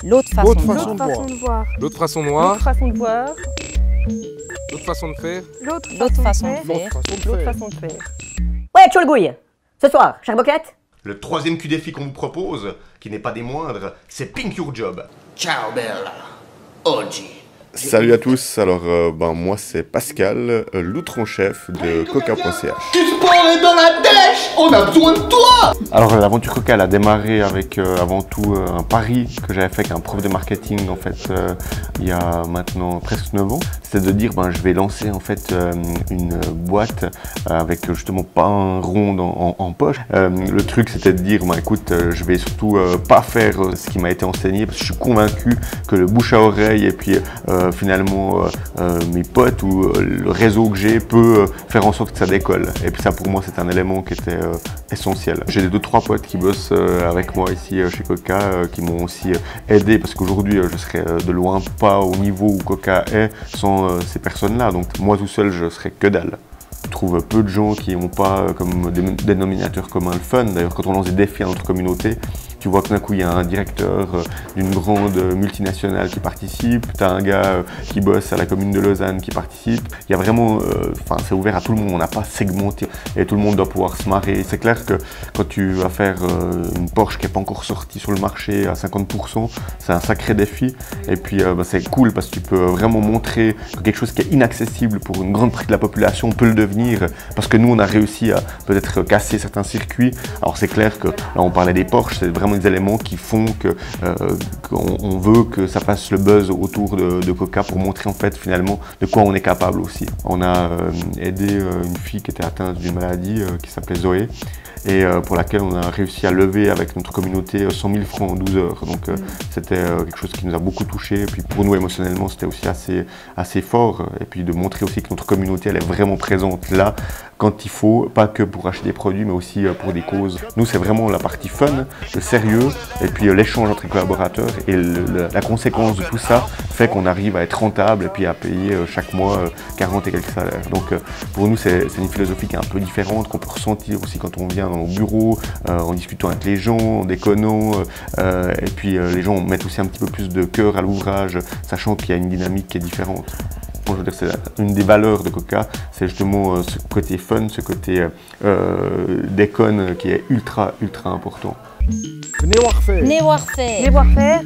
L'autre façon de façon voir. de voir. L'autre façon de voir. L'autre façon de voir. L'autre façon de faire. L'autre L'autre façon de faire. faire. L'autre façon de faire. Ouais, Tcholgouille. Ce soir, chère Boquette. Le troisième Q-défi qu'on vous propose, qui n'est pas des moindres, c'est Pink Your Job. Ciao bella, oggi. Salut à tous, alors moi c'est Pascal, l'outron-chef de coca.ch. Du sport est dans la dèche, on a besoin de toi. Alors l'aventure Coca elle a démarré avec avant tout un pari que j'avais fait avec un prof de marketing en fait il y a maintenant presque 9 ans. C'était de dire je vais lancer en fait une boîte avec justement pas un rond en poche. Le truc c'était de dire écoute je vais surtout pas faire ce qui m'a été enseigné parce que je suis convaincu que le bouche à oreille et puis finalement mes potes ou le réseau que j'ai peut faire en sorte que ça décolle. Et puis ça pour moi c'est un élément qui était essentiel. J'ai 2-3 potes qui bossent avec moi ici chez Coca qui m'ont aussi aidé parce qu'aujourd'hui je serais de loin pas au niveau où Coca est sans ces personnes-là. Donc moi tout seul je serais que dalle. Je trouve peu de gens qui n'ont pas comme dénominateur commun le fun. D'ailleurs quand on lance des défis à notre communauté, tu vois que d'un coup il y a un directeur d'une grande multinationale qui participe, tu as un gars qui bosse à la commune de Lausanne qui participe. Il y a vraiment, c'est ouvert à tout le monde, on n'a pas segmenté et tout le monde doit pouvoir se marrer. C'est clair que quand tu vas faire une Porsche qui n'est pas encore sortie sur le marché à 50%, c'est un sacré défi. Et puis c'est cool parce que tu peux vraiment montrer que quelque chose qui est inaccessible pour une grande partie de la population peut le devenir. Parce que nous on a réussi à peut-être casser certains circuits. Alors c'est clair que là on parlait des Porsche, c'est vraiment des éléments qui font qu'on veut que ça fasse le buzz autour de Coca pour montrer en fait finalement de quoi on est capable aussi. On a aidé une fille qui était atteinte d'une maladie qui s'appelait Zoé et pour laquelle on a réussi à lever avec notre communauté 100 000 francs en 12 heures. Donc c'était quelque chose qui nous a beaucoup touché et puis pour nous émotionnellement c'était aussi assez fort et puis de montrer aussi que notre communauté elle est vraiment présente là quand il faut, pas que pour acheter des produits mais aussi pour des causes. Nous c'est vraiment la partie fun, le sérieux et puis l'échange entre les collaborateurs et la conséquence de tout ça fait qu'on arrive à être rentable et puis à payer chaque mois 40 et quelques salaires. Donc pour nous c'est une philosophie qui est un peu différente, qu'on peut ressentir aussi quand on vient dans nos bureaux, en discutant avec les gens, en déconnant et puis les gens mettent aussi un petit peu plus de cœur à l'ouvrage, sachant qu'il y a une dynamique qui est différente. Je veux dire, c'est une des valeurs de Coca, c'est justement ce côté fun, ce côté déconne qui est ultra important. Venez voir faire. Venez voir faire. Venez voir faire.